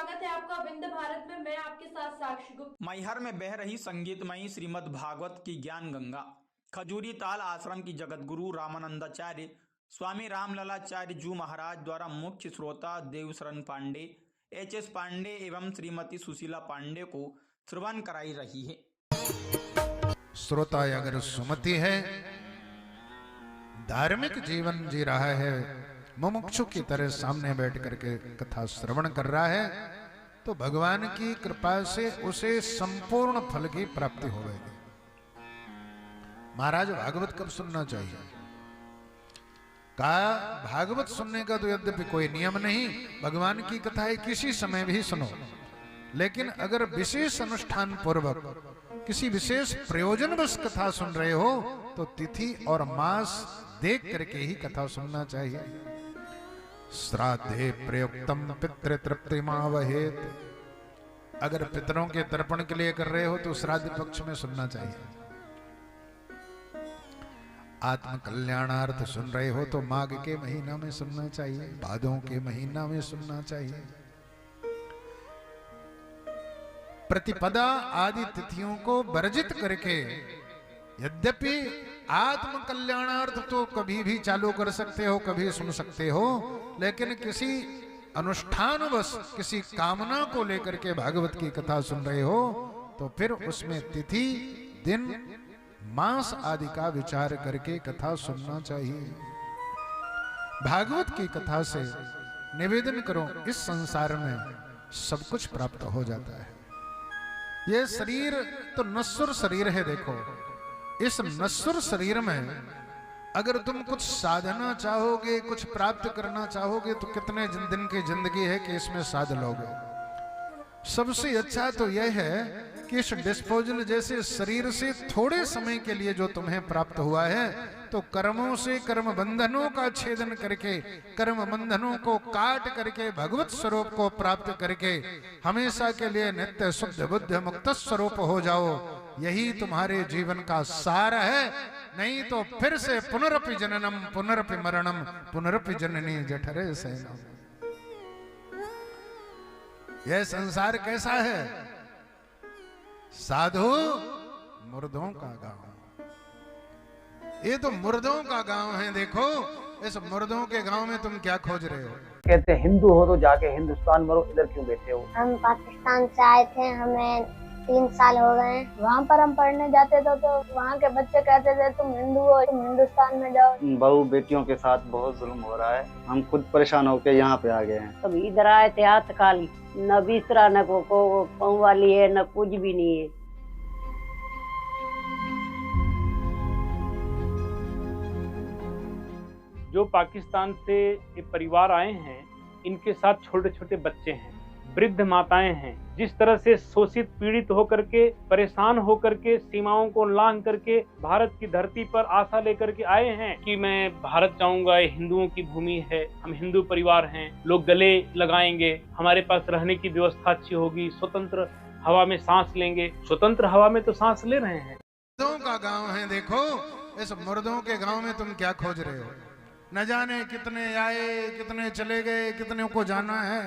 स्वागत है आपका विंध्य भारत में। मैं आपके साथ साक्षी गुप्ता। मैहर में बह रही संगीतमयी श्रीमद् भागवत की ज्ञान गंगा। खजूरी ताल आश्रम की जगत गुरु रामानंदाचार्य स्वामी रामललाचार्य जू महाराज द्वारा मुख्य श्रोता देवशरण पांडे, एच.एस. पांडे एवं श्रीमती सुशीला पांडे को श्रवण कराई रही है। श्रोता अगर सुमति है, धार्मिक जीवन जी रहा है, मुमुक्षु की तरह सामने बैठ करके कथा श्रवण कर रहा है, तो भगवान की कृपा से उसे संपूर्ण फल की प्राप्ति होगी। महाराज भागवत कब सुनना चाहिए? कहा भागवत सुनने का तो यद्यपि कोई नियम नहीं, भगवान की कथाएं किसी समय भी सुनो, लेकिन अगर विशेष अनुष्ठान पूर्वक किसी विशेष प्रयोजनवश कथा सुन रहे हो तो तिथि और मास देख करके ही कथा सुनना चाहिए। श्राद्धे प्रयुक्तम पितृतृप्तिमावहेत, अगर पितरों के तर्पण के लिए कर रहे हो तो श्राद्ध पक्ष में सुनना चाहिए। आत्म कल्याणार्थ सुन रहे हो तो माघ के महीना में सुनना चाहिए, भादों के महीना में सुनना चाहिए। प्रतिपदा आदि तिथियों को वर्जित करके, यद्यपि आत्म कल्याणार्थ तो कभी भी चालू कर सकते हो, कभी सुन सकते हो, लेकिन किसी अनुष्ठानवश किसी कामना को लेकर के भागवत की कथा सुन रहे हो तो फिर उसमें तिथि, दिन, मास आदि का विचार करके कथा सुनना चाहिए। भागवत की कथा से निवेदन करो, इस संसार में सब कुछ प्राप्त हो जाता है। यह शरीर तो नश्वर शरीर है। देखो, इस नश्वर शरीर में अगर तुम कुछ साधना चाहोगे, कुछ प्राप्त करना चाहोगे तो कितने दिन की जिंदगी है कि इसमें साध लोगे। सबसे अच्छा तो यह है कि इस डिस्पोजल जैसे शरीर से थोड़े समय के लिए जो तुम्हें प्राप्त हुआ है, तो कर्मों से कर्म बंधनों का छेदन करके, कर्म बंधनों को काट करके भगवत स्वरूप को प्राप्त करके हमेशा के लिए नित्य शुद्ध बुद्ध मुक्त स्वरूप हो जाओ। यही तुम्हारे जीवन का सार है। नहीं तो फिर से पुनरपि जननम पुनरपि मरणम पुनरपि जननी जठरे सैनम। यह संसार कैसा है? साधु मुर्दों का गांव। ये तो मुर्दों का गांव है। देखो, इस मुर्दों के गांव में तुम क्या खोज रहे हो? कहते हिंदू हो तो जाके हिंदुस्तान मरो, इधर क्यों बैठे हो? हम पाकिस्तान से आए थे, हमें 3 साल हो गए। वहाँ पर हम पढ़ने जाते थे तो वहाँ के बच्चे कहते थे तुम हिंदू हो, तुम हिंदुस्तान में जाओ। बहू बेटियों के साथ बहुत जुल्म हो रहा है। हम खुद परेशान होकर यहाँ पे आ गए हैं। तब इधर आए थे हाथ खाली, न बिस्तरा, न को पाँव वाली है, न कुछ भी नहीं है। जो पाकिस्तान से ये परिवार आए हैं, इनके साथ छोटे छोटे बच्चे हैं, वृद्ध माताएं हैं। जिस तरह से शोषित पीड़ित होकर के, परेशान होकर के, सीमाओं को लांघ करके भारत की धरती पर आशा लेकर के आए हैं कि मैं भारत जाऊंगा, ये हिंदुओं की भूमि है, हम हिंदू परिवार हैं, लोग गले लगाएंगे, हमारे पास रहने की व्यवस्था अच्छी होगी, स्वतंत्र हवा में सांस लेंगे। स्वतंत्र हवा में तो सांस ले रहे हैं। मुर्दों का गांव है। देखो, इस मुर्दों के गांव में तुम क्या खोज रहे हो? न जाने कितने आए, कितने चले गए, कितने को जाना है।